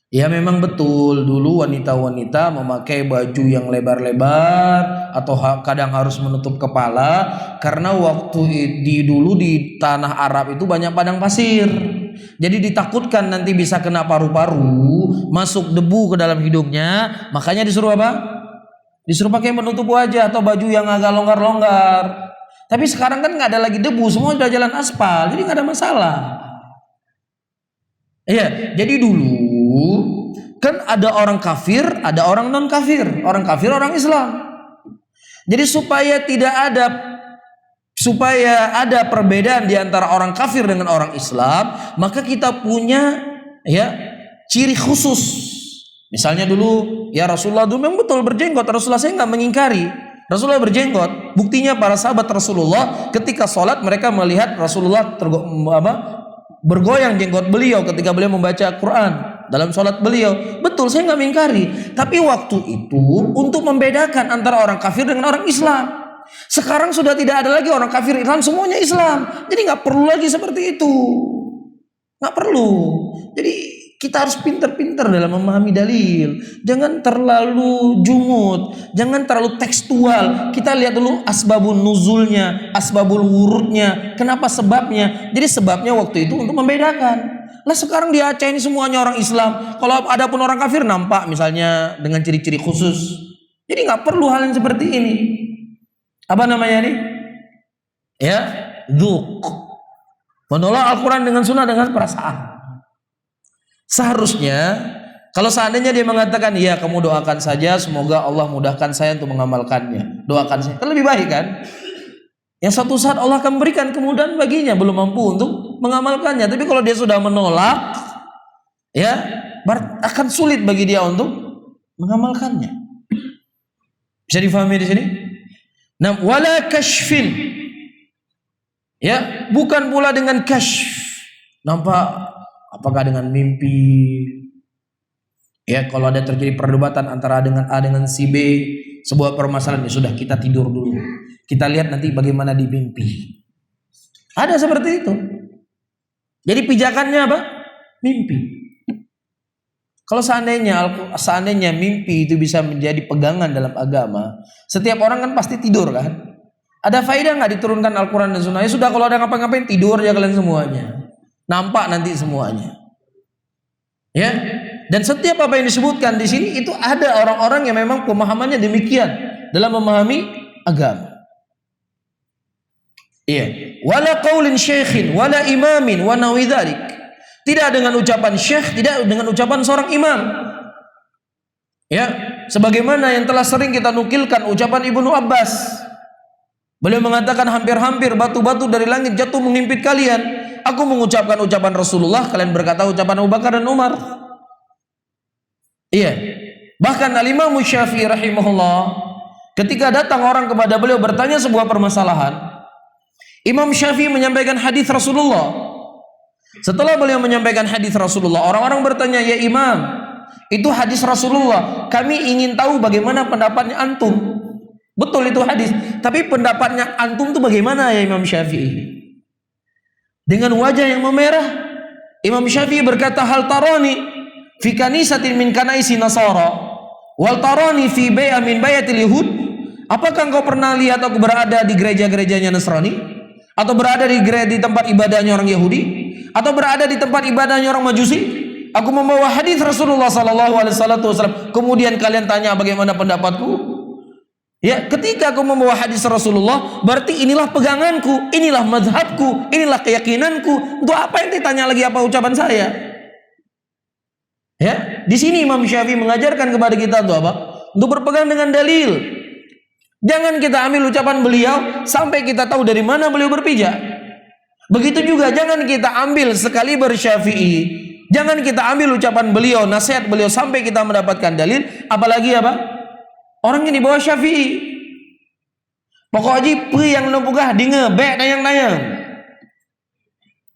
Ya memang betul dulu wanita-wanita memakai baju yang lebar-lebar atau kadang harus menutup kepala karena waktu dulu di tanah Arab itu banyak padang pasir. Jadi ditakutkan nanti bisa kena paru-paru, masuk debu ke dalam hidungnya, makanya disuruh apa? Disuruh pakai menutup wajah atau baju yang agak longgar-longgar. Tapi sekarang kan nggak ada lagi debu, semua sudah jalan aspal, jadi nggak ada masalah. Iya, jadi dulu kan ada orang kafir, ada orang non kafir, orang kafir, orang Islam. Jadi supaya ada perbedaan di antara orang kafir dengan orang Islam, maka kita punya ya ciri khusus. Misalnya dulu ya Rasulullah dulu memang betul berjenggot. Rasulullah, saya nggak mengingkari Rasulullah berjenggot. Buktinya para sahabat Rasulullah ketika sholat mereka melihat Rasulullah bergoyang jenggot beliau ketika beliau membaca Quran dalam sholat beliau. Betul, saya nggak mengingkari. Tapi waktu itu untuk membedakan antara orang kafir dengan orang Islam. Sekarang sudah tidak ada lagi orang kafir Islam, semuanya Islam. Jadi nggak perlu lagi seperti itu. Nggak perlu. Jadi kita harus pintar-pintar dalam memahami dalil. Jangan terlalu jumud, jangan terlalu tekstual. Kita lihat dulu asbabun nuzulnya, asbabul wurudnya, kenapa sebabnya. Jadi sebabnya waktu itu untuk membedakan. Lah sekarang di Aceh ini semuanya orang Islam. Kalau ada pun orang kafir nampak misalnya dengan ciri-ciri khusus. Jadi nggak perlu hal yang seperti ini. Apa namanya ini? Ya, dzuk. Menolak Al-Quran dengan sunnah dengan perasaan. Seharusnya kalau seandainya dia mengatakan ya kamu doakan saja semoga Allah mudahkan saya untuk mengamalkannya, doakan saya, kan lebih baik kan? Yang satu saat Allah akan berikan kemudahan baginya, belum mampu untuk mengamalkannya. Tapi kalau dia sudah menolak, ya akan sulit bagi dia untuk mengamalkannya. Bisa difahami di sini? Nah, wala kashfin, ya bukan pula dengan kashf. Nampak apakah dengan mimpi? Ya, kalau ada terjadi perdebatan antara dengan A dengan si B, sebuah permasalahan, ya sudah kita tidur dulu. Kita lihat nanti bagaimana di mimpi. Ada seperti itu. Jadi pijakannya apa? Mimpi. Kalau seandainya mimpi itu bisa menjadi pegangan dalam agama, setiap orang kan pasti tidur kan? Ada faedah nggak diturunkan Al-Quran dan Sunnah? Ya sudah, kalau ada ngapa-ngapain tidur ya kalian semuanya. Nampak nanti semuanya. Ya. Dan setiap apa yang disebutkan di sini itu ada orang-orang yang memang pemahamannya demikian dalam memahami agama. Iya. Wala qaulin syekhin wala imamin wa nawi dzalik. Tidak dengan ucapan syekh, tidak dengan ucapan seorang imam. Ya, sebagaimana yang telah sering kita nukilkan ucapan Ibnu Abbas. Beliau mengatakan hampir-hampir batu-batu dari langit jatuh menghimpit kalian. Aku mengucapkan ucapan Rasulullah, kalian berkata ucapan Abu Bakar dan Umar. Iya. Bahkan Al-Imam Syafi'i rahimahullah, ketika datang orang kepada beliau bertanya sebuah permasalahan, Imam Syafi'i menyampaikan hadis Rasulullah. Setelah beliau menyampaikan hadis Rasulullah, orang-orang bertanya, "Ya Imam, itu hadis Rasulullah. Kami ingin tahu bagaimana pendapatnya antum." Betul itu hadis, tapi pendapatnya antum itu bagaimana ya Imam Syafi'i? Dengan wajah yang memerah, Imam Syafi'i berkata, "Hal tarani fi kanisatin min kanaisi Nasara, wal tarani fi bai'a min bayatil Yahud?" Apakah engkau pernah lihat aku berada di gereja-gerejanya Nasrani, atau berada di tempat ibadahnya orang Yahudi, atau berada di tempat ibadahnya orang Majusi? Aku membawa hadis Rasulullah sallallahu alaihi wasallam. Kemudian kalian tanya bagaimana pendapatku? Ya, ketika aku membawa hadis Rasulullah, berarti inilah peganganku, inilah mazhabku, inilah keyakinanku. Untuk apa yang ditanya lagi apa ucapan saya? Ya, di sini Imam Syafi'i mengajarkan kepada kita untuk apa? Untuk berpegang dengan dalil. Jangan kita ambil ucapan beliau sampai kita tahu dari mana beliau berpijak. Begitu juga jangan kita ambil sekali bersyafi'i. Jangan kita ambil ucapan beliau, nasihat beliau sampai kita mendapatkan dalil. Apalagi apa? Orang yang di bawah Syafi'i. Pokoknya yang lempugah dinge bek dayang-dayang.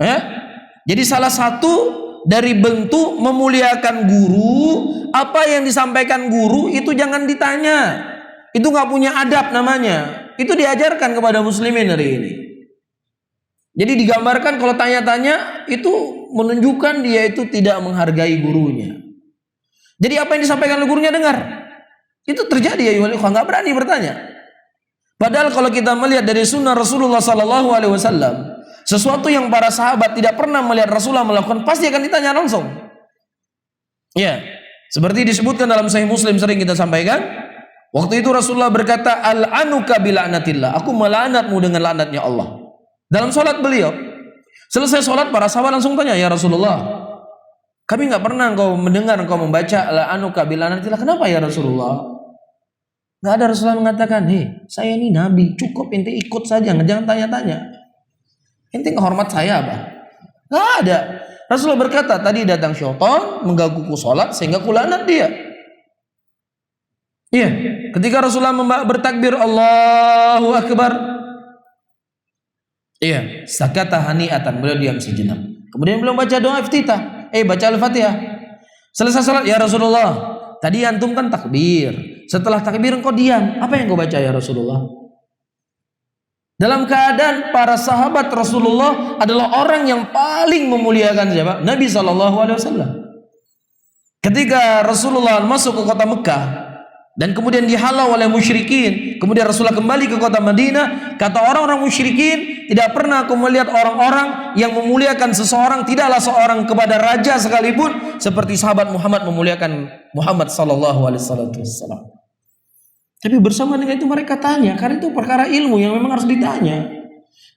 Ya? Jadi salah satu dari bentuk memuliakan guru, apa yang disampaikan guru itu jangan ditanya. Itu nggak punya adab namanya. Itu diajarkan kepada muslimin hari ini. Jadi digambarkan kalau tanya-tanya itu menunjukkan dia itu tidak menghargai gurunya. Jadi apa yang disampaikan oleh gurunya dengar. Itu terjadi ya Yuhalikhwa, nggak berani bertanya. Padahal kalau kita melihat dari sunnah Rasulullah Sallallahu Alaihi Wasallam, sesuatu yang para sahabat tidak pernah melihat Rasulullah melakukan pasti akan ditanya langsung. Ya, seperti disebutkan dalam Sahih Muslim sering kita sampaikan. Waktu itu Rasulullah berkata, "Al-anuka bila'natillah." Aku melaknatmu dengan laknatnya Allah. Dalam sholat beliau. Selesai sholat para sahabat langsung tanya, "Ya Rasulullah, kami nggak pernah engkau mendengar engkau membaca al-anuka bila'natillah. Kenapa ya Rasulullah?" Nggak ada Rasulullah mengatakan, hei saya ini nabi, cukup ente ikut saja, jangan tanya-tanya. Ente ngehormat saya apa? Nggak ada. Rasulullah berkata, tadi datang syaitan menggangguku sholat sehingga kulanat dia. Iya, ketika Rasulullah bertakbir Allahu Akbar, iya, sakata hani'atan, beliau diam sejenak. Kemudian beliau baca doa iftitah, baca Al-Fatihah. Selesai salat, ya Rasulullah, tadi antum kan takbir. Setelah takbir engkau diam. Apa yang kau baca ya Rasulullah? Dalam keadaan para sahabat Rasulullah adalah orang yang paling memuliakan siapa? Nabi SAW. Ketika Rasulullah masuk ke kota Mekah dan kemudian dihalau oleh musyrikin, kemudian Rasulullah kembali ke kota Madinah, kata orang-orang musyrikin, tidak pernah aku melihat orang-orang yang memuliakan seseorang, tidaklah seorang kepada raja sekalipun seperti sahabat Muhammad memuliakan Muhammad sallallahu alaihi wasallam. Tapi bersama dengan itu mereka tanya, karena itu perkara ilmu yang memang harus ditanya.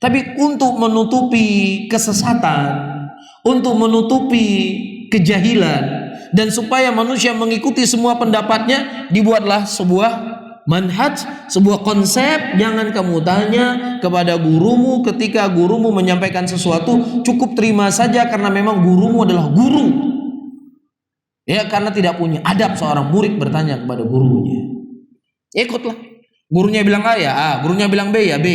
Tapi untuk menutupi kesesatan, untuk menutupi kejahilan, dan supaya manusia mengikuti semua pendapatnya, dibuatlah sebuah manhaj, sebuah konsep. Jangan kamu tanya kepada gurumu ketika gurumu menyampaikan sesuatu, cukup terima saja karena memang gurumu adalah guru. Ya, karena tidak punya adab seorang murid bertanya kepada gurunya. Ikutlah. Gurunya bilang A ya A, gurunya bilang B ya B.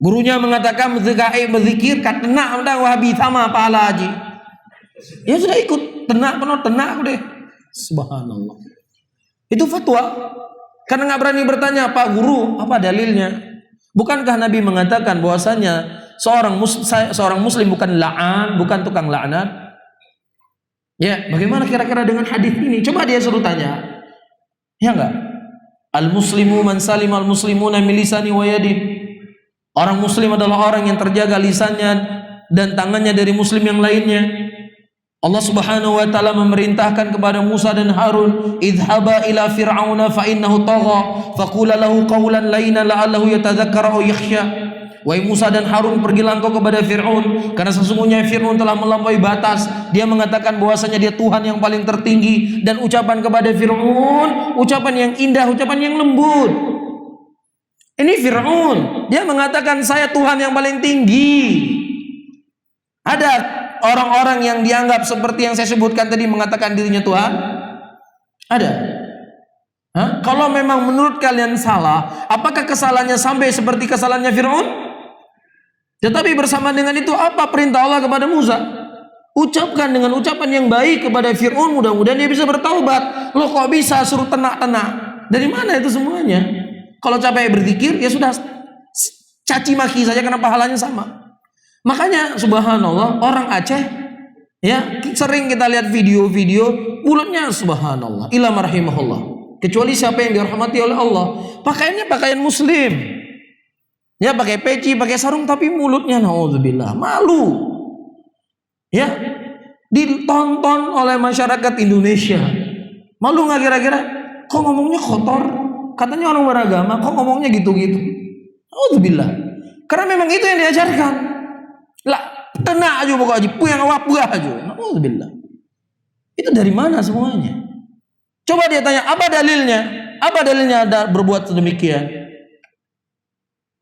Gurunya mengatakan berzikir katena undang wahabi sama pahala haji. Ya sudah ikut, tenak aku deh. Subhanallah. Itu fatwa. Karena nggak berani bertanya, Pak Guru, apa dalilnya? Bukankah Nabi mengatakan bahwasanya seorang muslim bukan la'an, bukan tukang laknat? Ya, bagaimana kira-kira dengan hadis ini? Coba dia suruh tanya. Ya enggak? Al-muslimu man salima al-muslimuna min lisani wa yadihi. Orang muslim adalah orang yang terjaga lisannya dan tangannya dari muslim yang lainnya. Allah Subhanahu wa taala memerintahkan kepada Musa dan Harun, "Idhaba ila fir'auna fa innahu tagha, faqula lahu qawlan layyinan la'allahu yatadhakkaru aw yakhsha." Wahai Musa dan Harun, pergilah engkau kepada Fir'aun, karena sesungguhnya Fir'aun telah melampaui batas. Dia mengatakan bahwasanya dia Tuhan yang paling tertinggi, dan ucapan kepada Fir'aun ucapan yang indah, ucapan yang lembut. Ini Fir'aun, dia mengatakan saya Tuhan yang paling tinggi. Ada orang-orang yang dianggap seperti yang saya sebutkan tadi mengatakan dirinya Tuhan? Ada. Kalau memang menurut kalian salah, apakah kesalahannya sampai seperti kesalahannya Fir'aun? Tetapi bersama dengan itu, apa perintah Allah kepada Musa? Ucapkan dengan ucapan yang baik kepada Fir'aun, mudah-mudahan dia bisa bertaubat. Loh kok bisa suruh tenak-tenak? Dari mana itu semuanya? Kalau capek berzikir, ya sudah caci maki saja karena pahalanya sama. Makanya subhanallah, orang Aceh ya sering kita lihat video-video mulutnya subhanallah, illa marhimahullah. Kecuali siapa yang dirahmati oleh Allah, pakaiannya pakaian muslim. Ya pakai peci, pakai sarung, tapi mulutnya naudzubillah malu. Ya, ditonton oleh masyarakat Indonesia. Malu nggak kira-kira? Kok ngomongnya kotor? Katanya orang beragama, kok ngomongnya gitu-gitu? Naudzubillah. Karena memang itu yang diajarkan. Lah, tenang aja pokok aja, puyang wapah aja. Naudzubillah. Itu dari mana semuanya? Coba dia tanya, apa dalilnya? Apa dalilnya ada berbuat sedemikian?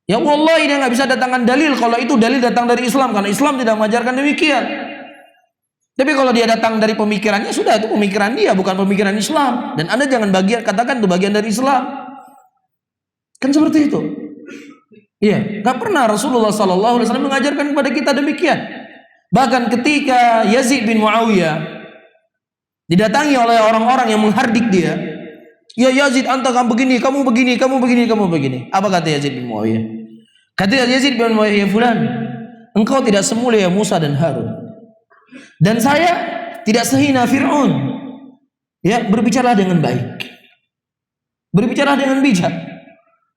Ya wallahi dia nggak bisa datangkan dalil kalau itu dalil datang dari Islam, karena Islam tidak mengajarkan demikian. Tapi kalau dia datang dari pemikirannya, sudah itu pemikiran dia, bukan pemikiran Islam. Dan Anda jangan katakan itu bagian dari Islam. Kan seperti itu. Iya, nggak pernah Rasulullah SAW mengajarkan kepada kita demikian. Bahkan ketika Yazid bin Muawiyah didatangi oleh orang-orang yang menghardik dia, ya Yazid, anta kamu begini, kamu begini, kamu begini, kamu begini. Apa kata Yazid bin Muawiyah? Kata Yazid bin Muawiyah, fulan, engkau tidak semulia Musa dan Harun, dan saya tidak sehina Fir'aun. Ya, berbicara dengan baik, berbicara dengan bijak.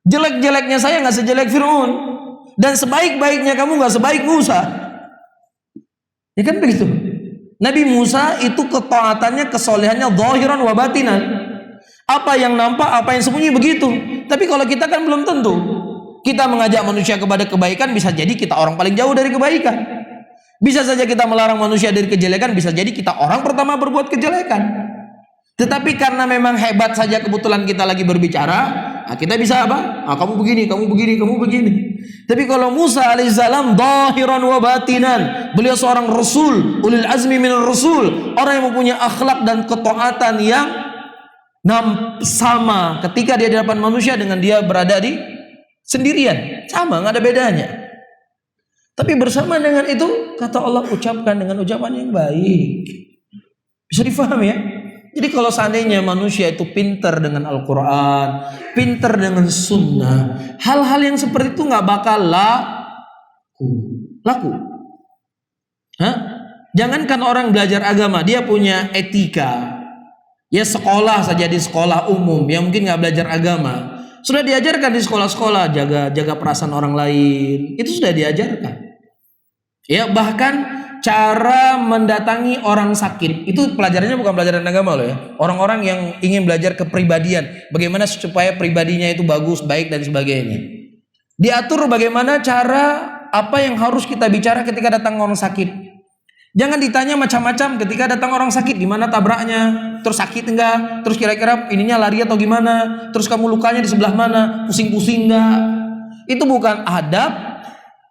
Jelek-jeleknya saya nggak sejelek Fir'aun, dan sebaik-baiknya kamu nggak sebaik Musa. Ya kan begitu. Nabi Musa itu ketaatannya, kesolehannya zahiran wa batinan. Apa yang nampak, apa yang sembunyi begitu. Tapi kalau kita kan belum tentu. Kita mengajak manusia kepada kebaikan, bisa jadi kita orang paling jauh dari kebaikan. Bisa saja kita melarang manusia dari kejelekan, bisa jadi kita orang pertama berbuat kejelekan. Tetapi karena memang hebat saja kebetulan kita lagi berbicara, nah kita bisa apa? Ah, kamu begini, kamu begini, kamu begini. Tapi kalau Musa alaihissalam zahiran wa batinan, beliau seorang rasul, ulil azmi minar rasul, orang yang mempunyai akhlak dan ketaatan yang sama ketika dia di hadapan manusia dengan dia berada di sendirian, sama, nggak ada bedanya. Tapi bersama dengan itu, kata Allah, ucapkan dengan ucapan yang baik. Bisa difahami ya? Jadi kalau seandainya manusia itu pintar dengan Al-Quran, pintar dengan Sunnah, hal-hal yang seperti itu nggak bakal laku. Hah? Jangankan orang belajar agama, dia punya etika. Ya sekolah saja, di sekolah umum yang mungkin nggak belajar agama, sudah diajarkan di sekolah-sekolah jaga perasaan orang lain, itu sudah diajarkan. Ya bahkan cara mendatangi orang sakit itu pelajarannya bukan pelajaran agama loh ya. Orang-orang yang ingin belajar kepribadian, bagaimana supaya pribadinya itu bagus, baik dan sebagainya. Diatur bagaimana cara apa yang harus kita bicara ketika datang orang sakit. Jangan ditanya macam-macam ketika datang orang sakit, gimana tabraknya, terus sakit enggak, terus kira-kira ininya lari atau gimana, terus kamu lukanya di sebelah mana, pusing-pusing enggak. Itu bukan adab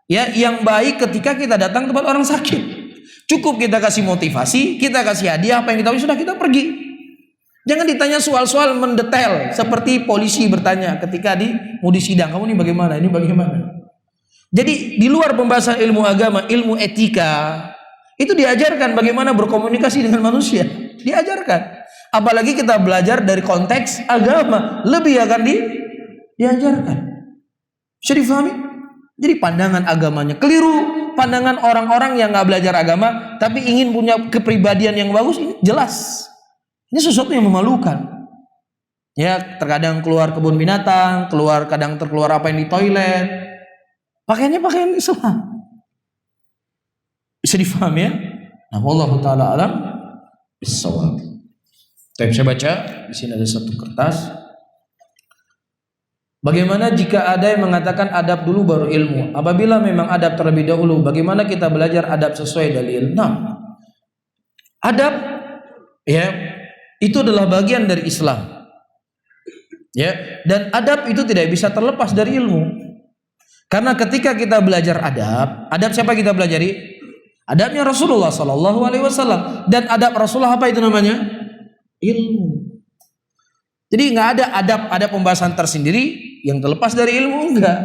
ya yang baik ketika kita datang tempat orang sakit. Cukup kita kasih motivasi, kita kasih hadiah, apa yang kita sudah kita pergi. Jangan ditanya soal-soal mendetail seperti polisi bertanya ketika mau di sidang, kamu ini bagaimana, ini bagaimana. Jadi di luar pembahasan ilmu agama, ilmu etika itu diajarkan bagaimana berkomunikasi dengan manusia, diajarkan. Apalagi kita belajar dari konteks agama, lebih akan diajarkan. Bisa difahami? Jadi pandangan agamanya keliru. Pandangan orang-orang yang nggak belajar agama tapi ingin punya kepribadian yang bagus, ini jelas ini sesuatu yang memalukan. Ya terkadang keluar kebun binatang, kadang terkeluar apa yang di toilet, pakaiannya pakaian Islam. Bisa difahami ya? Nah, wallahu taala alam bissawab. Saya baca di sini ada satu kertas. Bagaimana jika ada yang mengatakan adab dulu baru ilmu? Apabila memang adab terlebih dahulu, bagaimana kita belajar adab sesuai dalil? Nah, adab ya itu adalah bagian dari Islam. Ya, dan adab itu tidak bisa terlepas dari ilmu. Karena ketika kita belajar adab siapa kita pelajari? Adabnya Rasulullah Sallallahu Alaihi Wasallam. Dan adab Rasulullah apa itu namanya? Ilmu. Jadi nggak ada pembahasan tersendiri yang terlepas dari ilmu, enggak.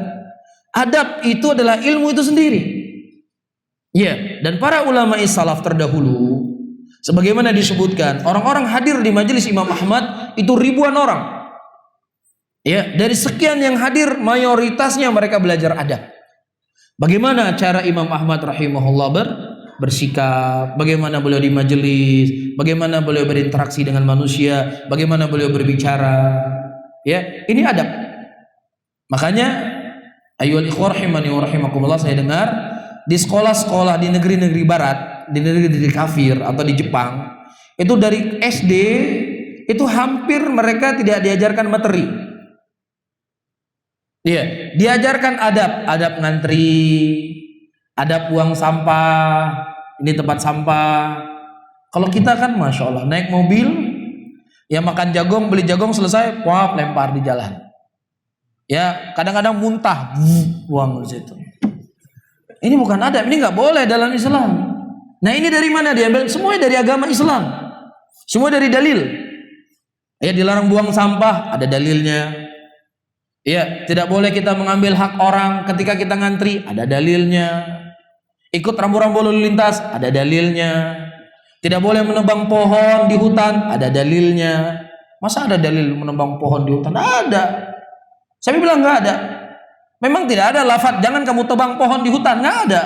Adab itu adalah ilmu itu sendiri. Ya, dan para ulama salaf terdahulu sebagaimana disebutkan, orang-orang hadir di majelis Imam Ahmad itu ribuan orang. Ya, dari sekian yang hadir mayoritasnya mereka belajar adab. Bagaimana cara Imam Ahmad rahimahullah bersikap, bagaimana beliau di majelis, bagaimana beliau berinteraksi dengan manusia, bagaimana beliau berbicara. Ya, ini adab. Makanya ayyuhal ikhwah rahimani wa rahimakumullah, saya dengar di sekolah-sekolah di negeri-negeri barat, di negeri kafir atau di Jepang, itu dari SD itu hampir mereka tidak diajarkan materi. Iya, diajarkan adab ngantri, adab buang sampah, ini tempat sampah. Kalau kita kan masya Allah naik mobil, ya makan jagung, beli jagung selesai, wah lempar di jalan. Ya kadang-kadang muntah, buang di situ. Ini bukan adab, ini nggak boleh dalam Islam. Nah ini dari mana diambil? Semuanya dari agama Islam, semua dari dalil. Ya dilarang buang sampah, ada dalilnya. Ya tidak boleh kita mengambil hak orang ketika kita ngantri, ada dalilnya. Ikut rambu-rambu lalu lintas, ada dalilnya. Tidak boleh menebang pohon di hutan, ada dalilnya. Masa ada dalil menebang pohon di hutan? Ada. Saya bilang nggak ada. Memang tidak ada lafaz jangan kamu tebang pohon di hutan, nggak ada.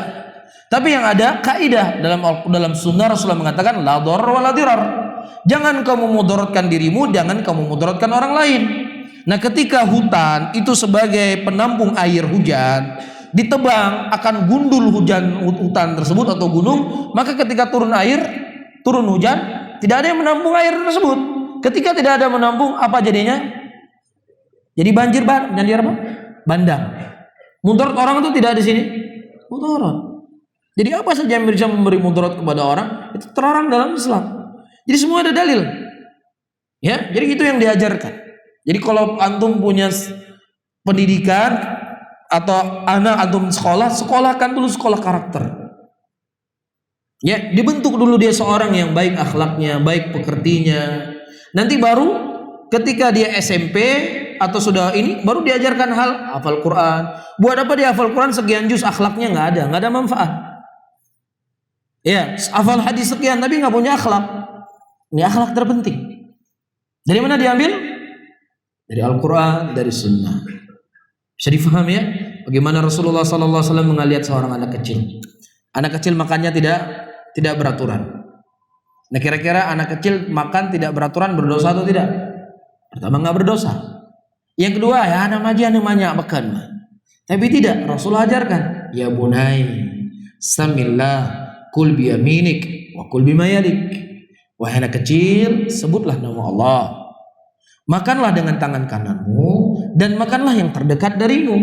Tapi yang ada kaidah dalam sunnah Rasulullah mengatakan la dharar wa la dirar. Jangan kamu mudaratkan dirimu, jangan kamu mudaratkan orang lain. Nah, ketika hutan itu sebagai penampung air hujan, ditebang akan gundul hutan tersebut atau gunung, maka ketika turun hujan, tidak ada yang menampung air tersebut. Ketika tidak ada menampung, apa jadinya? Jadi banjir apa? Bandang. Mudarat orang itu tidak di sini. Mudarat. Jadi apa saja yang bisa memberi mudarat kepada orang itu terlarang dalam Islam. Jadi semua ada dalil. Ya, jadi itu yang diajarkan. Jadi kalau antum punya pendidikan atau anak antum sekolahkan dulu sekolah karakter. Ya, dibentuk dulu dia seorang yang baik akhlaknya, baik pekertinya. Nanti baru ketika dia SMP atau sudah ini baru diajarkan hal hafal Quran. Buat apa dia hafal Quran sekian juz, akhlaknya nggak ada manfaat. Ya, hafal hadis sekian tapi nggak punya akhlak. Ini akhlak terpenting. Dari mana diambil? Dari Al-Quran, dari Sunnah. Bisa difahami ya? Bagaimana Rasulullah SAW melihat seorang anak kecil. Anak kecil makannya tidak beraturan. Nah, kira-kira anak kecil makan tidak beraturan berdosa atau tidak? Pertama, nggak berdosa. Yang kedua, ya namanya makan. Tapi tidak, Rasulullah ajarkan, ya bunai, samillah, kul biyaminik, wa kul bimayalik. Wahai anak kecil, sebutlah nama Allah. Makanlah dengan tangan kananmu dan makanlah yang terdekat darimu.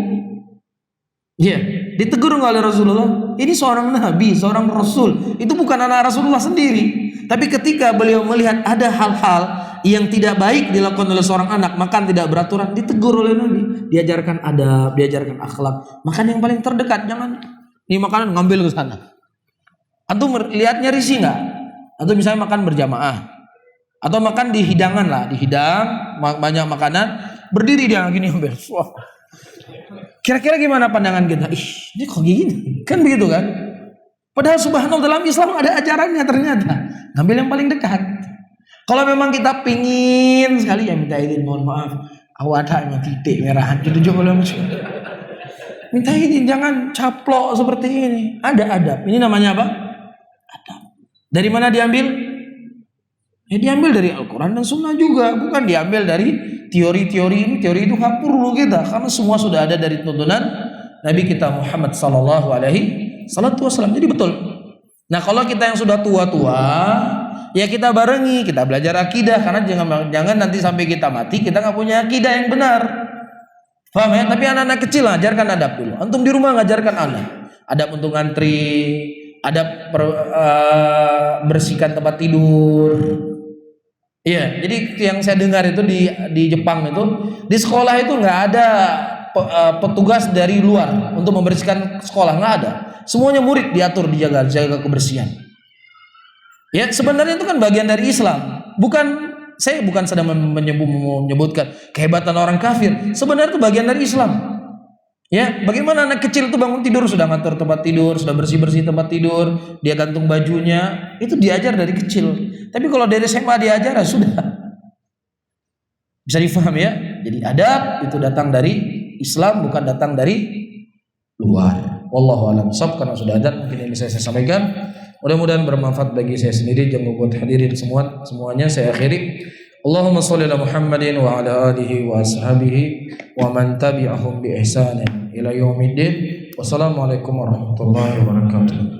Ya, ditegur oleh Rasulullah. Ini seorang nabi, seorang rasul. Itu bukan anak Rasulullah sendiri. Tapi ketika beliau melihat ada hal-hal yang tidak baik dilakukan oleh seorang anak, makan tidak beraturan, ditegur oleh Nabi. Diajarkan adab, diajarkan akhlak. Makan yang paling terdekat, jangan ini makanan ngambil ke sana. Antum lihatnya risih nggak? Atau misalnya makan berjamaah, atau makan di hidangan lah, dihidang banyak makanan, berdiri dia gini ambil. Wah. Kira-kira gimana pandangan kita? Ini kok gini? Kan begitu kan? Padahal subhanallah dalam Islam ada ajarannya ternyata. Ngambil yang paling dekat. Kalau memang kita pingin sekali ya minta izin, mohon maaf, awak ada titik merahan gitu juga boleh. Minta izin, jangan caplok seperti ini. Ada adab. Ini namanya apa? Adab. Dari mana diambil? Ya diambil dari Al-Quran dan Sunnah juga. Bukan diambil dari teori-teori ini. Teori itu gak perlu kita. Karena semua sudah ada dari tuntunan Nabi kita Muhammad sallallahu alaihi wasallam. Jadi betul. Nah kalau kita yang sudah tua-tua, ya kita barengi. Kita belajar akidah. Karena jangan nanti sampai kita mati, kita gak punya akidah yang benar. Paham ya? Tapi anak-anak kecil ajarkan adab dulu. Antum di rumah ngajarkan anak. Adab untuk ngantri. Adab bersihkan tempat tidur. Iya, jadi yang saya dengar itu di Jepang itu di sekolah itu nggak ada petugas dari luar untuk membersihkan sekolah, nggak ada. Semuanya murid diatur jaga kebersihan. Ya sebenarnya itu kan bagian dari Islam. Saya bukan sedang menyebutkan kehebatan orang kafir. Sebenarnya itu bagian dari Islam. Ya, bagaimana anak kecil itu bangun tidur sudah ngatur tempat tidur, sudah bersih-bersih tempat tidur, dia gantung bajunya, itu diajar dari kecil. Tapi kalau dari SMA diajar ya sudah. Bisa difahami ya? Jadi adab itu datang dari Islam, bukan datang dari luar. Wallahu a'lam bishawab. Karena sudah ada mungkin yang bisa saya sampaikan. Mudah-mudahan bermanfaat bagi saya sendiri dan buat hadirin semuanya. Saya akhiri. Allahumma sholli ala Muhammadin wa ala alihi wa ashabihi wa man tabi'ahum bi ihsanin ila yaumiddin. Wassalamualaikum warahmatullahi wabarakatuh.